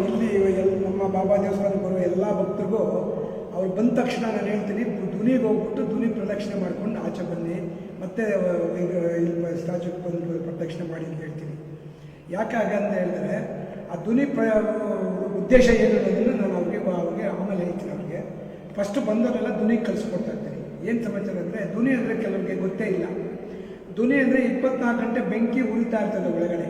ಇಲ್ಲಿ ನಮ್ಮ ಬಾಬಾ ದೇವಸ್ಥಾನಕ್ಕೆ ಬರುವ ಎಲ್ಲ ಭಕ್ತರಿಗೂ ಅವ್ರು ಬಂದ ತಕ್ಷಣ ನಾನು ಹೇಳ್ತೀನಿ, ದುನಿಗೆ ಹೋಗ್ಬಿಟ್ಟು ದುನಿ ಪ್ರದಕ್ಷಿಣೆ ಮಾಡ್ಕೊಂಡು ಆಚೆ ಬನ್ನಿ, ಮತ್ತೆ ಇಲ್ಲಿ ಸ್ಟ್ಯಾಚ್ಯೂಗೆ ಬಂದು ಪ್ರದಕ್ಷಿಣೆ ಮಾಡಿ ಅಂತ ಹೇಳ್ತೀನಿ. ಯಾಕೆ ಹಾಗಂತ ಹೇಳಿದ್ರೆ ಆ ದುನಿ ಉದ್ದೇಶ ಏನು ಅನ್ನೋದನ್ನು ನಾನು ಅವ್ರಿಗೆ ಆಮೇಲೆ ಹೇಳ್ತೀನಿ. ಅವ್ರಿಗೆ ಫಸ್ಟ್ ಬಂದವರೆಲ್ಲ ದುನಿಗೆ ಕಲಿಸ್ಕೊಡ್ತಾ ಇರ್ತೀನಿ. ಏನು ಸಮಾಚಾರ ಅಂದರೆ, ದುನಿ ಅಂದರೆ ಕೆಲವರಿಗೆ ಗೊತ್ತೇ ಇಲ್ಲ. ದುನಿ ಅಂದರೆ 24 ಗಂಟೆ ಬೆಂಕಿ ಉರಿತಾ ಇರ್ತದೆ ಒಳಗಡೆ.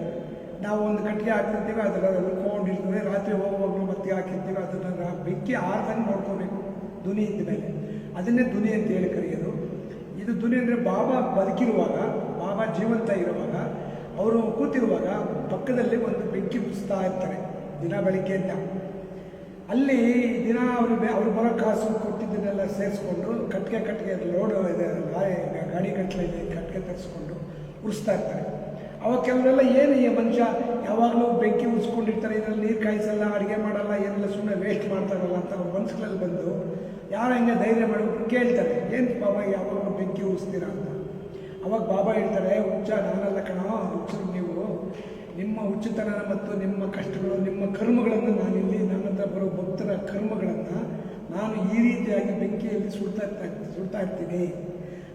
ನಾವು ಒಂದು ಕಟ್ಟಿಗೆ ಹಾಕಿರ್ತೀವಿ, ಅದರ ಉಳ್ಕೊಂಡಿರ್ತೀವಿ, ರಾತ್ರಿ ಹೋಗುವಾಗಲೂ ಮತ್ತೆ ಹಾಕಿರ್ತೀವಿ, ಅದನ್ನು ಬೆಂಕಿ ಆರ್ದಂಗೆ ನೋಡ್ಕೋಬೇಕು ದುನಿ ಇದ್ದ ಮೇಲೆ. ಅದನ್ನೇ ದುನಿ ಅಂತ ಹೇಳಿ ಕರೆಯೋದು. ಇದು ದುನಿ ಅಂದರೆ ಬಾಬಾ ಬದುಕಿರುವಾಗ, ಬಾಬಾ ಜೀವಂತ ಇರುವಾಗ, ಅವರು ಕೂತಿರುವಾಗ ಪಕ್ಕದಲ್ಲಿ ಒಂದು ಬೆಂಕಿ ಉರಿಸ್ತಾ ಇರ್ತಾರೆ ದಿನ ಬೆಳಿಗ್ಗೆಯಿಂದ. ಅಲ್ಲಿ ದಿನ ಅವ್ರು ಬರೋ ಕಾಸು ಕೊಟ್ಟಿದ್ದನ್ನೆಲ್ಲ ಸೇರಿಸ್ಕೊಂಡು ಕಟ್ಟಿಗೆ ಲೋಡ್ ಇದೆ, ಗಾಡಿ ಕಟ್ಟಲಿದೆ, ಕಟ್ಟಿಗೆ ತರಿಸ್ಕೊಂಡು ಉರಿಸ್ತಾ ಇರ್ತಾರೆ. ಅವಾಗ ಕೆಲವರೆಲ್ಲ ಏನು ಈ ಮನುಷ್ಯ ಯಾವಾಗಲೂ ಬೆಂಕಿ ಉರಿಸ್ಕೊಂಡಿರ್ತಾರೆ, ಇದರಲ್ಲಿ ನೀರು ಕಾಯಿಸಲ್ಲ, ಅಡುಗೆ ಮಾಡಲ್ಲ, ಏನೆಲ್ಲ ಸುಮ್ಮನೆ ವೇಸ್ಟ್ ಮಾಡ್ತಾರಲ್ಲ ಅಂತ ಅವ್ರ ಮನಸ್ಸುಗಳಲ್ಲಿ ಬಂದು ಯಾರು ಹಿಂಗೆ ಧೈರ್ಯ ಮಾಡಿಬಿಟ್ಟು ಕೇಳ್ತಾರೆ, ಏನು ಬಾಬಾ ಯಾವಾಗಲೂ ಬೆಂಕಿ ಉರಿಸ್ತೀರಾ ಅಂತ. ಅವಾಗ ಬಾಬಾ ಹೇಳ್ತಾರೆ, ಹುಚ್ಚ ನಾನಲ್ಲ ಕಣೋ, ಹುಚ್ಚರು ನೀವು, ನಿಮ್ಮ ಹುಚ್ಚುತನ ಮತ್ತು ನಿಮ್ಮ ಕಷ್ಟಗಳು, ನಿಮ್ಮ ಕರ್ಮಗಳನ್ನು ನಾನಿಲ್ಲಿ ನನ್ನ ಹತ್ರ ಬರೋ ಭಕ್ತರ ಕರ್ಮಗಳನ್ನು ನಾನು ಈ ರೀತಿಯಾಗಿ ಬೆಂಕಿಯಲ್ಲಿ ಸುಡ್ತಾ ಇರ್ತೀನಿ.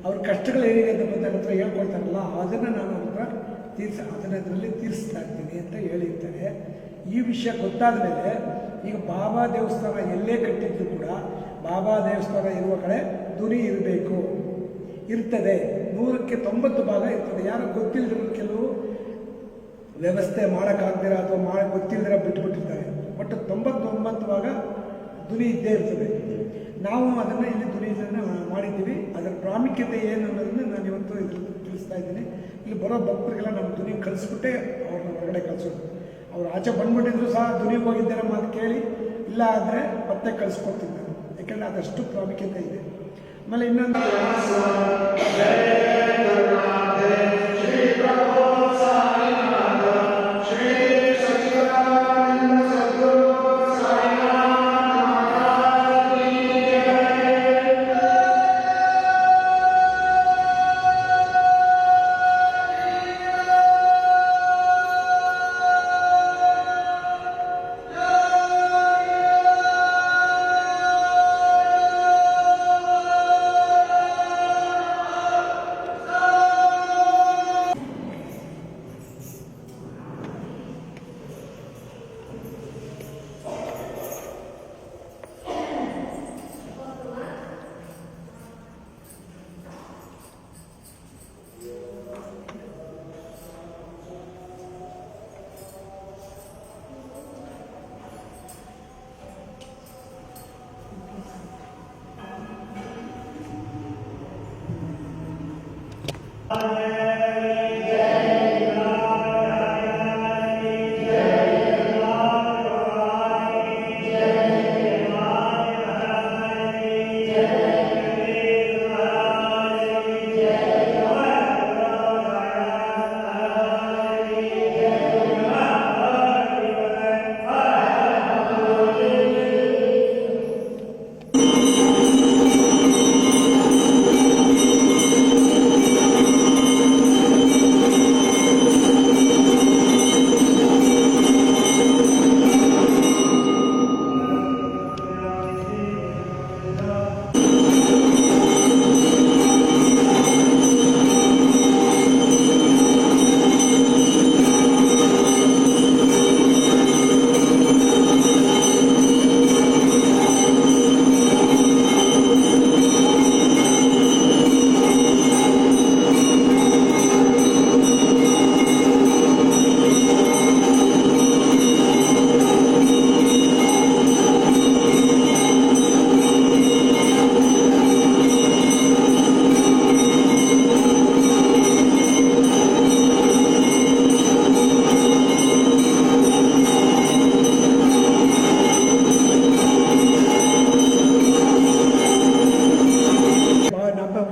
ಅವ್ರ ಕಷ್ಟಗಳು ಏನಿದೆ ಅಂತ ಬಂದು ನನ್ನ ಹತ್ರ ಹೇಳ್ಕೊಳ್ತಾರಲ್ಲ, ಅದನ್ನು ನಾನು ಅವ್ರ ಹತ್ರ ಅದರಲ್ಲಿ ತೀರಿಸ್ತಾ ಇರ್ತೀನಿ ಅಂತ ಹೇಳಿರ್ತಾರೆ. ಈ ವಿಷಯ ಗೊತ್ತಾದ ಮೇಲೆ ಈಗ ಬಾಬಾ ದೇವಸ್ಥಾನ ಎಲ್ಲೇ ಕಟ್ಟಿದ್ದು ಕೂಡ ಬಾಬಾ ದೇವಸ್ಥಾನ ಇರುವ ಕಡೆ ದುನಿ ಇರಬೇಕು, ಇರ್ತದೆ. 100ಕ್ಕೆ 90 ಭಾಗ ಇರ್ತದೆ. ಯಾರು ಗೊತ್ತಿಲ್ಲದಿರೋ ಕೆಲವು ವ್ಯವಸ್ಥೆ ಮಾಡೋಕ್ಕಾಗ್ದಿರ ಅಥವಾ ಗೊತ್ತಿಲ್ಲದಿರ ಬಿಟ್ಟುಬಿಟ್ಟಿರ್ತಾರೆ. ಬಟ್ 99 ಭಾಗ ದುನಿ ಇದ್ದೇ ಇರ್ತದೆ. ನಾವು ಅದನ್ನು ಇಲ್ಲಿ ದುನಿಯನ್ನು ಮಾಡಿದ್ದೀವಿ. ಅದರ ಪ್ರಾಮುಖ್ಯತೆ ಏನು ಅನ್ನೋದನ್ನು ನಾನು ಇವತ್ತು ಇದರಲ್ಲಿ ತಿಳಿಸ್ತಾ ಇದ್ದೀನಿ. ಇಲ್ಲಿ ಬರೋ ಭಕ್ತರಿಗೆಲ್ಲ ನಮ್ಮ ದುನಿ ಕಲಿಸ್ಬಿಟ್ಟೆ ಅವ್ರನ್ನ ಹೊರಗಡೆ ಕಳಿಸೋದು. ಅವ್ರು ಆಚೆ ಬಂದ್ಬಿಟ್ಟಿದ್ರು ಸಹ ದುನಿಗೆ ಹೋಗಿದ್ದಾರೆ ಮಾತು ಕೇಳಿ, ಇಲ್ಲ ಆದರೆ ಮತ್ತೆ ಕಳಿಸ್ಕೊಡ್ತೀನಿ ನಾನು, ಯಾಕೆಂದರೆ ಅದಷ್ಟು ಪ್ರಾಮುಖ್ಯತೆ ಇದೆ. ಆಮೇಲೆ ಇನ್ನೊಂದು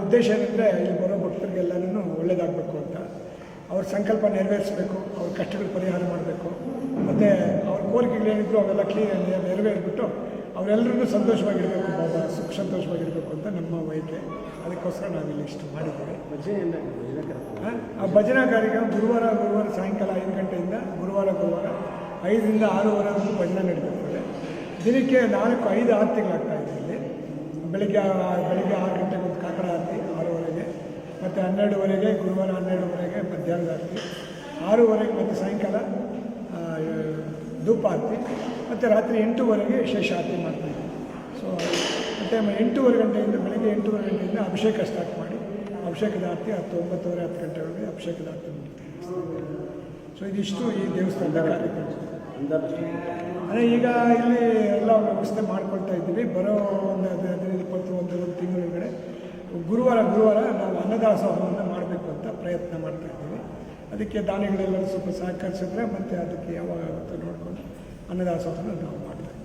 ಉದ್ದೇಶ ಏನಂದರೆ ಇಲ್ಲಿ ಬರೋ ಭಕ್ತರಿಗೆಲ್ಲನೂ ಒಳ್ಳೇದಾಗಬೇಕು ಅಂತ, ಅವ್ರ ಸಂಕಲ್ಪ ನೆರವೇರಿಸಬೇಕು, ಅವ್ರ ಕಷ್ಟಗಳು ಪರಿಹಾರ ಮಾಡಬೇಕು, ಮತ್ತು ಅವ್ರ ಕೋರಿಕೆಗಳೇನಿದ್ರು ಅವೆಲ್ಲ ನೆರವೇರಿಬಿಟ್ಟು ಅವರೆಲ್ಲರೂ ಸಂತೋಷವಾಗಿರಬೇಕು, ಬಾಬಾ ಸುಖ ಸಂತೋಷವಾಗಿರಬೇಕು ಅಂತ ನಮ್ಮ ಬಯಕೆ. ಅದಕ್ಕೋಸ್ಕರ ನಾವಿಲ್ಲಿ ಇಷ್ಟು ಮಾಡಿದ್ದೇವೆ. ಆ ಭಜನಾ ಕಾರ್ಯಕ್ರಮ ಗುರುವಾರ ಸಾಯಂಕಾಲ 5 ಗಂಟೆಯಿಂದ ಗುರುವಾರ 5ರಿಂದ 6:30ವರೆಗೂ ಭಜನೆ ನಡೀತಿರ್ತದೆ. ದಿನಕ್ಕೆ 4-5 ಆರತಿಗಳಾಗ್ತಾಯಿದೆ ಇಲ್ಲಿ. ಬೆಳಗ್ಗೆ 6 ಗಂಟೆಗೆ ಒಂದು ಕಾಕಡ ಆರತಿ 6:30ಗೆ, ಮತ್ತು 12:30ಗೆ ಗುರುವಾರ 12:30ಗೆ ಮಧ್ಯಾಹ್ನದ ಆರತಿ, 6:30ಗೆ ಮತ್ತು ಸಾಯಂಕಾಲ ಧೂಪ ಆರತಿ, ಮತ್ತು ರಾತ್ರಿ 8:00ಗೆ ವಿಶೇಷ ಆರತಿ ಮಾಡ್ತಾಯಿದ್ದೀವಿ. ಸೊ ಮತ್ತು 8:30 ಗಂಟೆಯಿಂದ ಬೆಳಗ್ಗೆ 8:30 ಗಂಟೆಯಿಂದ ಅಭಿಷೇಕ ಸ್ಟಾರ್ಟ್ ಮಾಡಿ ಅಭಿಷೇಕದ ಆರತಿ 9:30 ಗಂಟೆವರೆಗೆ ಅಭಿಷೇಕದ ಆರತಿ ಮಾಡ್ತೀವಿ. ಸೊ ಇದಿಷ್ಟು ಈ ದೇವಸ್ಥಾನದ ಕಾರ್ಯಕ್ರಮ. ಅಂದರೆ ಈಗ ಇಲ್ಲಿ ಎಲ್ಲ ವ್ಯವಸ್ಥೆ ಮಾಡ್ಕೊಳ್ತಾ ಇದ್ದೀವಿ. ಬರೋ ಒಂದು 15-20 ತಿಂಗಳೊಳಗಡೆ ಗುರುವಾರ ನಾವು ಅನ್ನದಾಸೋಹವನ್ನು ಮಾಡಬೇಕು ಅಂತ ಪ್ರಯತ್ನ ಮಾಡ್ತಾ ಇದ್ದೀವಿ. ಅದಕ್ಕೆ ದಾನಿಗಳೆಲ್ಲರೂ ಸ್ವಲ್ಪ ಸಹಕರಿಸಿದ್ರೆ ಮತ್ತು ಅದಕ್ಕೆ ಯಾವಾಗ ಆಗುತ್ತೋ ನೋಡಿಕೊಂಡು ಅನ್ನದಾಸೋಹವನ್ನು ನಾವು ಮಾಡ್ತಾ ಇದ್ದೀವಿ.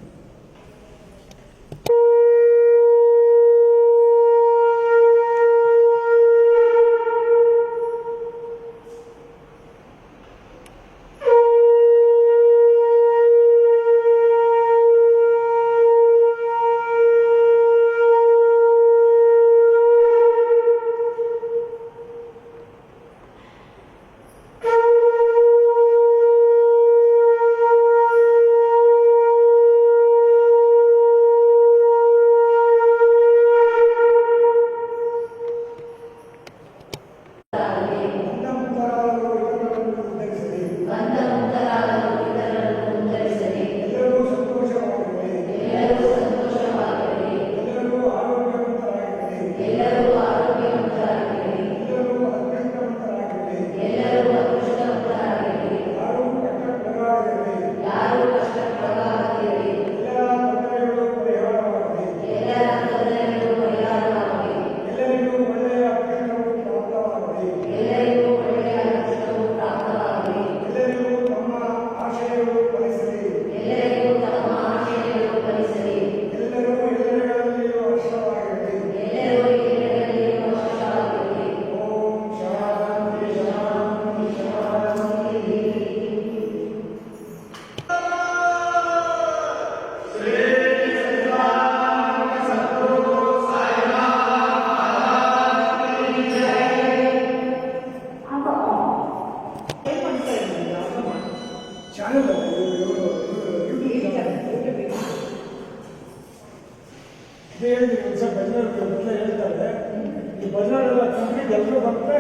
ಹೇಳ್ತಾರೆ ಈ ಬಜಾರೆಲ್ಲ ಕಂಪ್ಲೀಟ್ ಎಲ್ಲರೂ ಬಂದರೆ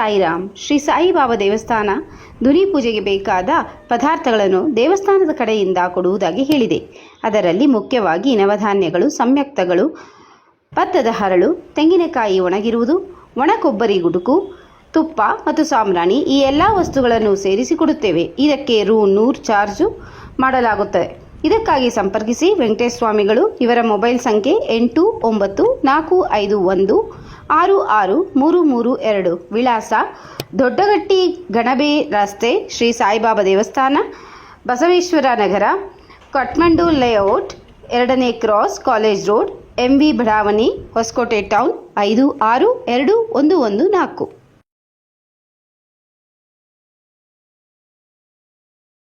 ಸಾಯಿರಾಮ್. ಶ್ರೀ ಸಾಯಿಬಾಬಾ ದೇವಸ್ಥಾನ ಧ್ವನಿ ಪೂಜೆಗೆ ಬೇಕಾದ ಪದಾರ್ಥಗಳನ್ನು ದೇವಸ್ಥಾನದ ಕಡೆಯಿಂದ ಕೊಡುವುದಾಗಿ ಹೇಳಿದೆ. ಅದರಲ್ಲಿ ಮುಖ್ಯವಾಗಿ ನವಧಾನ್ಯಗಳು, ಸಂಯುಕ್ತಗಳು, ಭತ್ತದ ಹರಳು, ತೆಂಗಿನಕಾಯಿ ಒಣಗಿರುವುದು, ಒಣ ಕೊಬ್ಬರಿ ಗುಡುಕು, ತುಪ್ಪ ಮತ್ತು ಸಾಂಬ್ರಾಣಿ ಈ ಎಲ್ಲ ವಸ್ತುಗಳನ್ನು ಸೇರಿಸಿ ಕೊಡುತ್ತೇವೆ. ಇದಕ್ಕೆ Rs. 100 ಚಾರ್ಜು ಮಾಡಲಾಗುತ್ತದೆ. ಇದಕ್ಕಾಗಿ ಸಂಪರ್ಕಿಸಿ ವೆಂಕಟೇಶ ಸ್ವಾಮಿಗಳು. ಇವರ ಮೊಬೈಲ್ ಸಂಖ್ಯೆ 894451663332. ವಿಳಾಸ ದೊಡ್ಡಗಟ್ಟಿ ಗಣಬೆ ರಸ್ತೆ, ಶ್ರೀ ಸಾಯಿಬಾಬಾ ದೇವಸ್ಥಾನ, ಬಸವೇಶ್ವರ ನಗರ, ಕಠ್ಮಂಡು ಲೇಔಟ್, 2ನೇ ಕ್ರಾಸ್, ಕಾಲೇಜ್ ರೋಡ್, MV ಬಡಾವಣೆ, ಹೊಸಕೋಟೆ ಟೌನ್ 56214.